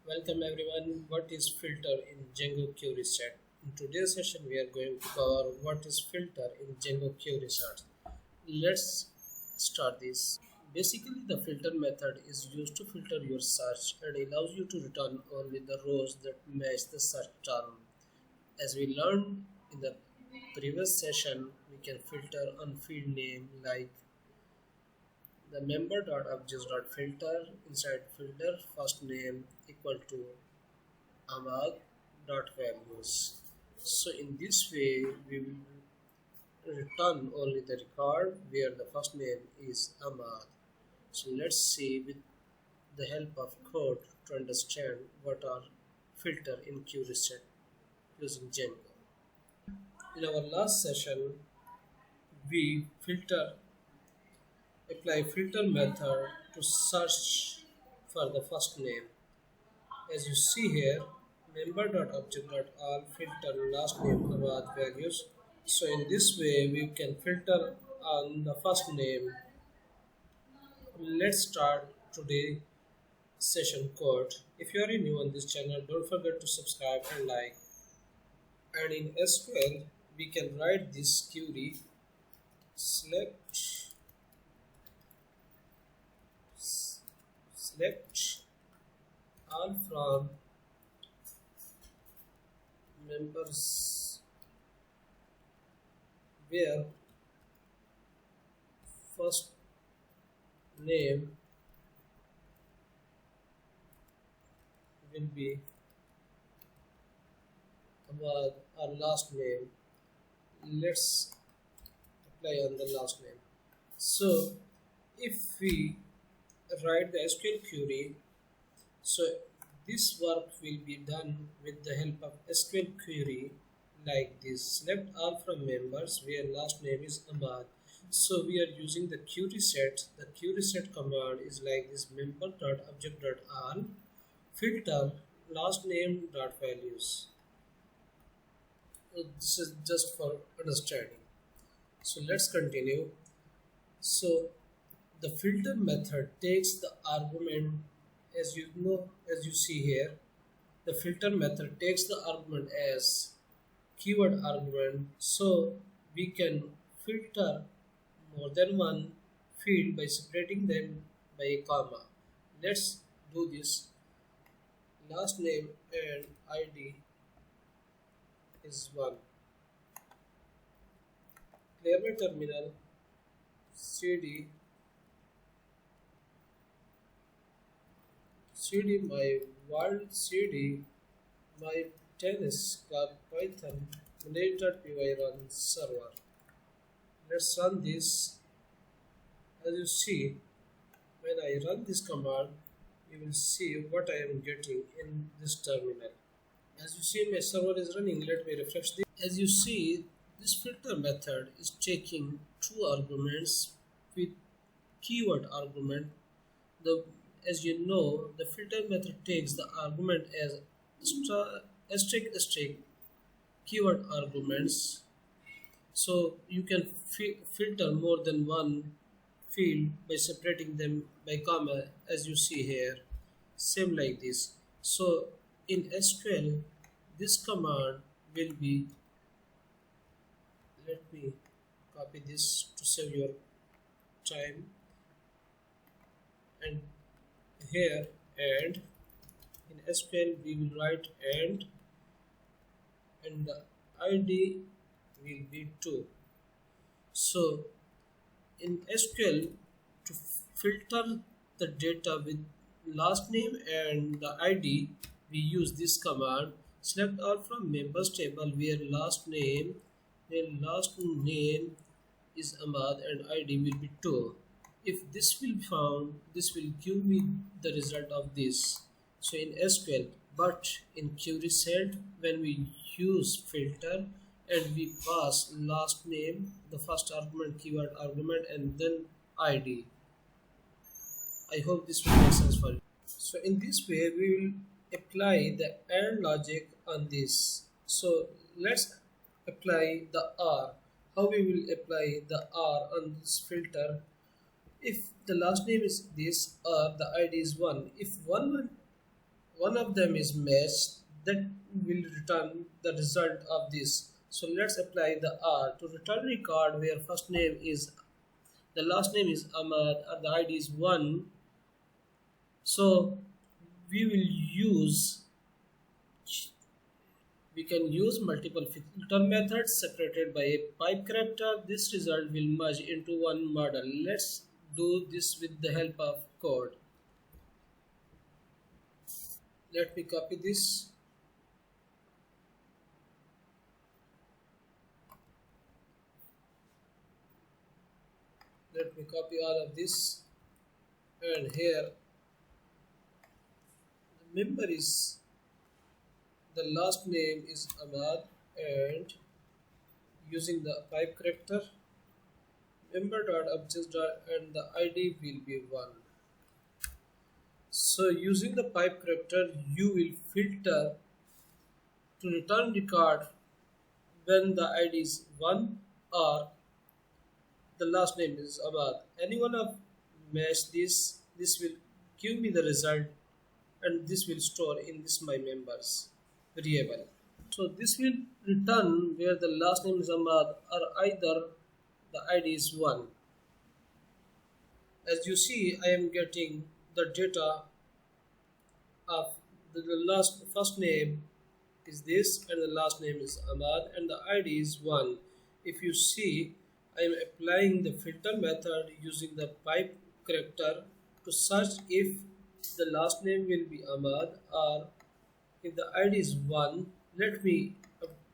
Welcome everyone. What is filter in Django query set? In today's session, we are going to cover what is filter in Django query set. Let's start this. Basically, the filter method is used to filter your search and allows you to return only the rows that match the search term. As we learned in the previous session, we can filter on field name like the member.objects.filter inside filter first name equal to Ahmad dot values. So in this way we will return only the record where the first name is Ahmad. So let's see with the help of code to understand what are filter in query set using Django. In our last session we apply filter method to search for the first name. As you see here, member.object.all filter last name Ahmad values. So in this way we can filter on the first name. Let's start today session code. If you are new on this channel, don't forget to subscribe and like. And in SQL we can write this query select all from members where first name will be Ahmad or last name. Let's apply on the last name. So if we write the SQL query, so this work will be done with the help of SQL query like this. Select all from members where last name is Ahmad. So we are using the query set. The query set command is like this: member.object.all filter last name dot values. So this is just for understanding. So let's continue. So the filter method takes the argument, as you see here, the filter method takes the argument as keyword argument, so we can filter more than one field by separating them by a comma. Let's do this. Last name and ID is 1. Clear my terminal. cd my world cd my tennis club python manage.py run server. Let's run this. As you see, when I run this command, you will see what I am getting in this terminal. As you see, my server is running. Let me refresh this. As you see, this filter method is taking two arguments with keyword argument. As you know, the filter method takes the argument as asterisk keyword arguments. So you can filter more than one field by separating them by comma, as you see here. Same like this. So in SQL, this command will be, let me copy this to save your time, and here and in SQL we will write and the ID will be 2. So in SQL, to filter the data with last name and the ID, we use this command: select all from members table where last name is Ahmad and ID will be 2. If this will be found, this will give me the result of this. So in SQL, but in query set, when we use filter and we pass last name, the first argument, keyword argument, and then ID. I hope this will make sense for you. So in this way, we will apply the AND logic on this. So let's apply the OR. How we will apply the OR on this filter? If the last name is this or the ID is 1, if one one of them is matched, that will return the result of this. So let's apply the R to return record where first name is, the last name is Ahmad, and the ID is 1. So we will use, we can use multiple filter methods separated by a pipe character. This result will merge into one model. Let's do this with the help of code. Let me copy this. Let me copy all of this, and here the member is, the last name is Ahmad, and using the pipe character member dot object dot, and the ID will be 1. So using the pipe character you will filter to return record when the ID is 1 or the last name is Ahmad. Any one of match this will give me the result, and this will store in this my members variable. So this will return where the last name is Ahmad or either the ID is 1. As you see, I am getting the data of the first name is this, and the last name is Ahmad, and the ID is 1. If you see, I am applying the filter method using the pipe character to search if the last name will be Ahmad or if the ID is 1. Let me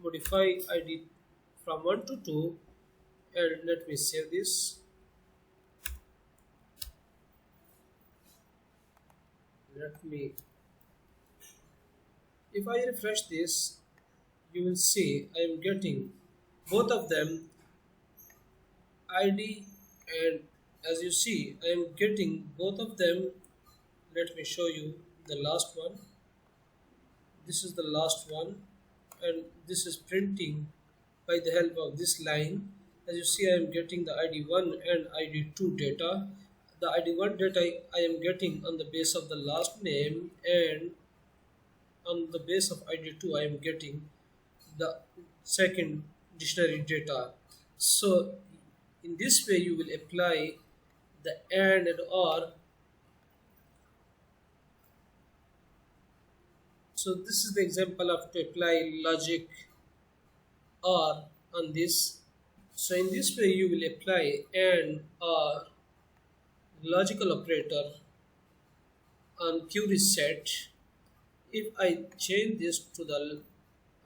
modify ID from 1 to 2, and let me save this. Let me, if I refresh this, you will see I am getting both of them ID, and as you see I am getting both of them. Let me show you the last one. This is the last one, and this is printing by the help of this line. As you see, I am getting the ID1 and ID2 data. The ID1 data I am getting on the base of the last name, and on the base of ID2 I am getting the second dictionary data. So in this way you will apply the AND and OR. So this is the example of to apply logic OR on this. So in this way you will apply AND OR logical operator on query set. If I change this to the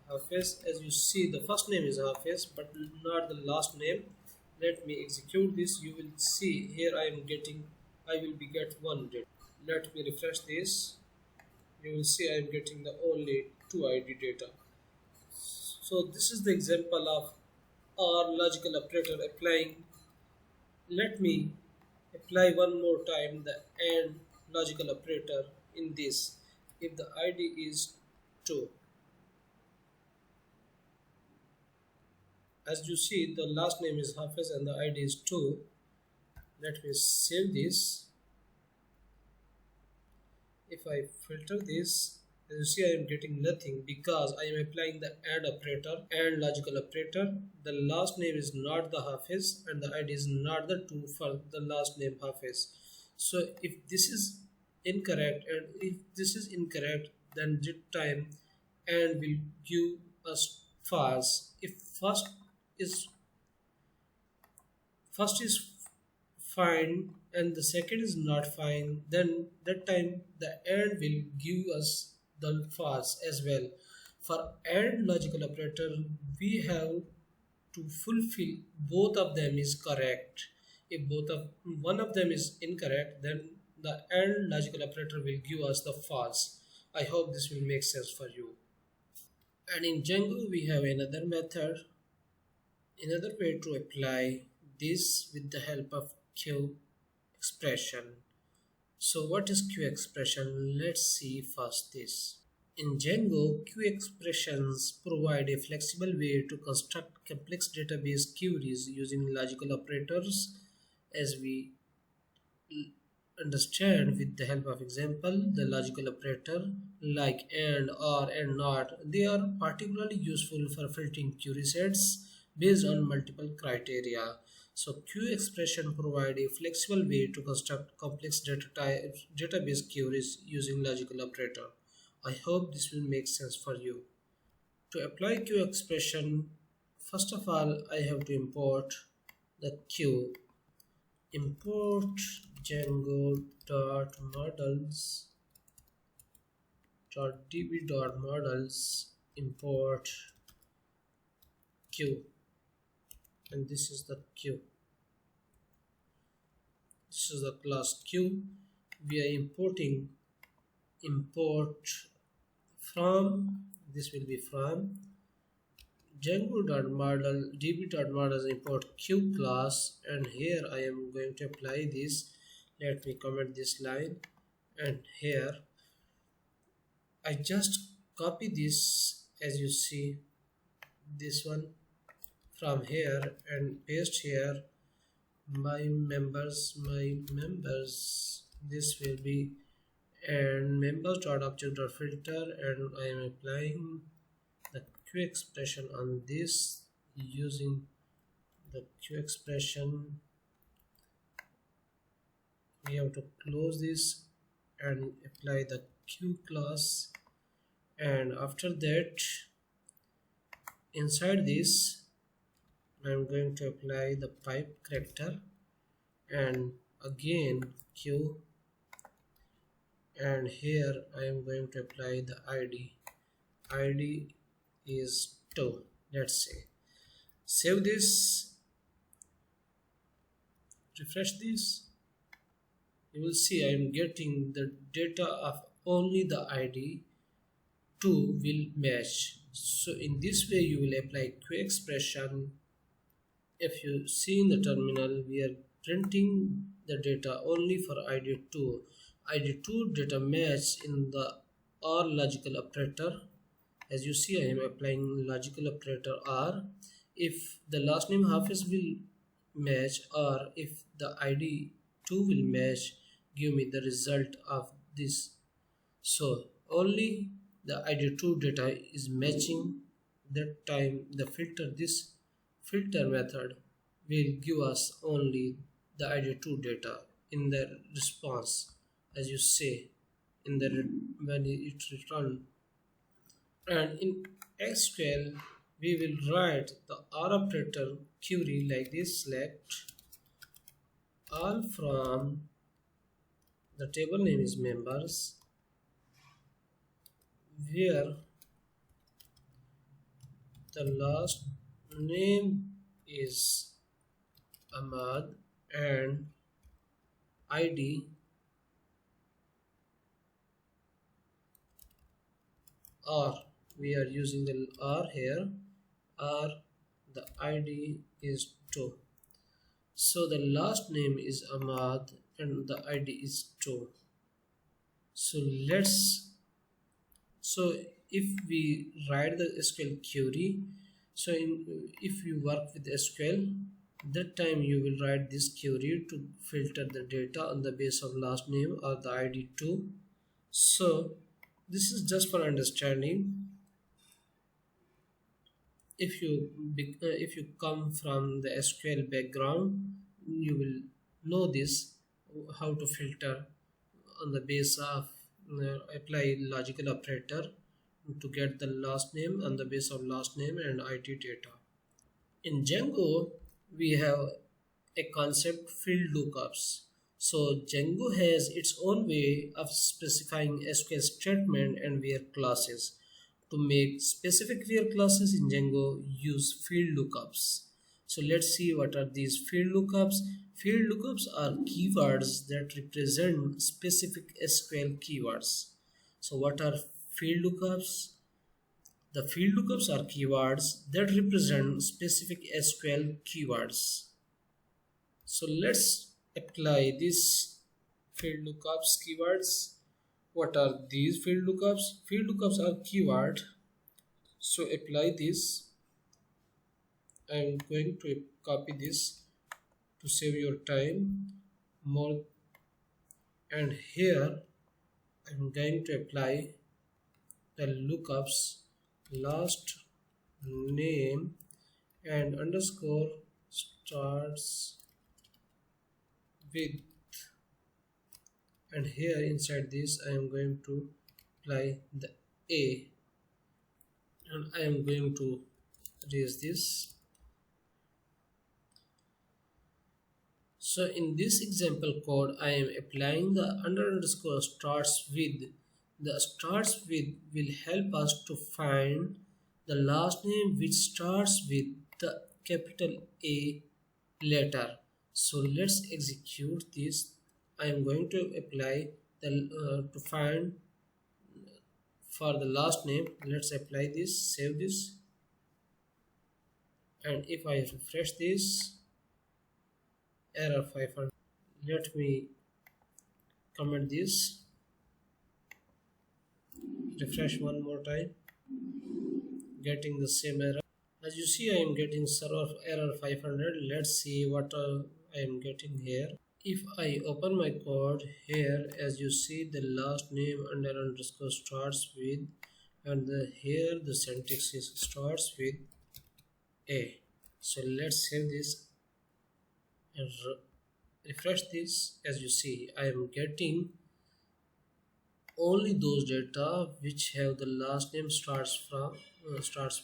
Hafiz, as you see the first name is Hafiz but not the last name. Let me execute this. You will see here I will be get 1 data. Let me refresh this. You will see I am getting the only 2 ID data. So this is the example of OR logical operator applying. Let me apply one more time the AND logical operator in this. If the ID is 2, as you see the last name is Hafiz and the ID is 2. Let me save this. If I filter this, as you see I am getting nothing because I am applying the AND operator, AND logical operator. The last name is not the Hafiz and the ID is not the 2 for the last name Hafiz. So if this is incorrect, and if this is incorrect, then this time AND will give us false. If first is fine and the second is not fine, then that time the AND will give us the false as well. For AND logical operator we have to fulfill both of them is correct. If one of them is incorrect, then the AND logical operator will give us the false. I hope this will make sense for you. And in Django we have another method, another way to apply this with the help of Q expression. So what is Q expression? Let's see first this. In Django, Q expressions provide a flexible way to construct complex database queries using logical operators, as we understand with the help of example. The logical operator like and, or, and not, they are particularly useful for filtering query sets based on multiple criteria. So q expression provide a flexible way to construct complex data types, database queries using logical operator. I hope this will make sense for you. To apply q expression, first of all I have to import the q. Import Django dot models dot db dot models, import q, and this is the q. This is the class q. We are importing, import from, this will be from Django.model db.models, import q class, and here I am going to apply this. Let me comment this line, and here I just copy this, as you see, this one from here and paste here. My members, this will be, and members.object.filter, and I am applying the q expression on this using the q expression. We have to close this and apply the q class, and after that inside this I am going to apply the pipe character, and again q, and here I am going to apply the id is 2. Let's say save this, refresh this, you will see I am getting the data of only the id 2 will match. So in this way you will apply q expression. If you see in the terminal, we are printing the data only for id2. id2 data match in the or logical operator. As you see, I am applying logical operator or. If the last name Hafiz will match, or if the id2 will match, give me the result of this. So only the id2 data is matching. That time the this filter method will give us only the id2 data in the response, as you say in the when it return. And in SQL we will write the or operator query like this: select all from the table name is members, where the last name is Ahmad and ID R. We are using the R here, R, the ID is 2. So the last name is Ahmad and the ID is 2. So if we write the SQL query, so if you work with SQL, that time you will write this query to filter the data on the base of last name or the ID2. So this is just for understanding. If you come from the SQL background, you will know this, how to filter on the base of apply logical operator to get the last name on the base of last name and ID data. In Django we have a concept field lookups. So Django has its own way of specifying SQL statement and where clauses. To make specific where clauses in Django, use field lookups. So let's see what are these field lookups. Field lookups are keywords that represent specific SQL keywords. So what are field lookups? The field lookups are keywords that represent specific SQL keywords. So let's apply these field lookups keywords. What are these field lookups? Field lookups are keyword. So apply this. I am going to copy this to save your time. More and here I'm going to apply the lookups last name and underscore starts with, and here inside this I am going to apply the a, and I am going to raise this. So in this example code I am applying the underscore starts with. The starts with will help us to find the last name which starts with the capital A letter. So let's execute this. I am going to apply the to find for the last name. Let's apply this, save this, and if I refresh this, error 500. Let me comment this, refresh one more time, getting the same error. As you see, I am getting server error 500. Let's see what I am getting here. If I open my code here, as you see, the last name under underscore starts with, and here the syntax is starts with A. So let's save this and refresh this. As you see, I am getting only those data which have the last name starts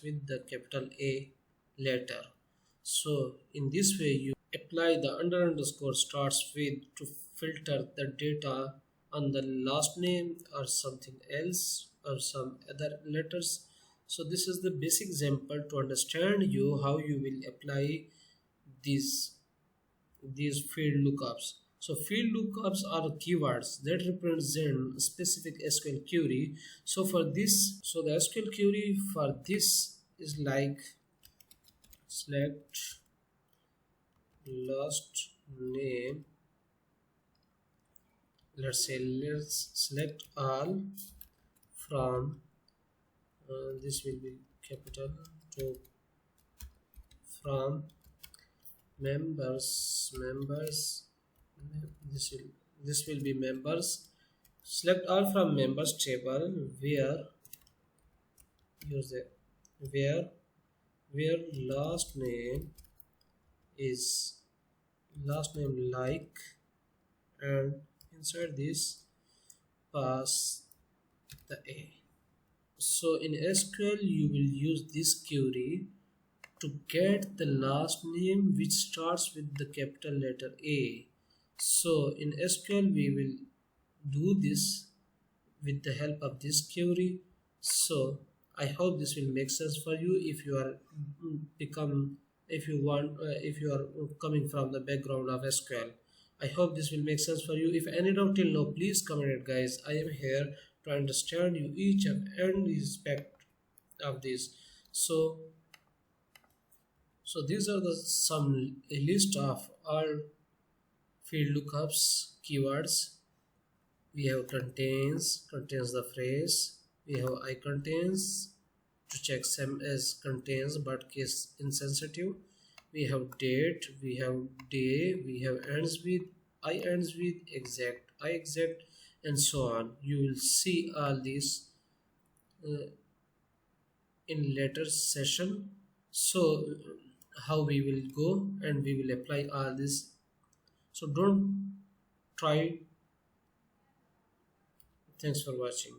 with the capital A letter. So in this way you apply the underscore starts with to filter the data on the last name or something else or some other letters. So this is the basic example to understand you how you will apply these field lookups. So field lookups are keywords that represent a specific SQL query. So for this, so the SQL query for this is like select last name. Let's select all from this will be capital to from members, this will be members. Select all from members table where use it where last name is last name like, and inside this pass the A. So in SQL you will use this query to get the last name which starts with the capital letter A. So in SQL we will do this with the help of this query. So I hope this will make sense for you if you are if you are coming from the background of SQL. I hope this will make sense for you. If any doubt till now, please comment it, guys. I am here to understand you each and every aspect of this. So these are the some a list of all field lookups keywords. We have contains the phrase. We have I contains to check same as contains but case insensitive. We have date, we have day, we have ends with, I ends with, exact, I exact, and so on. You will see all these in later session. So how we will go and we will apply all this. So don't try. Thanks for watching.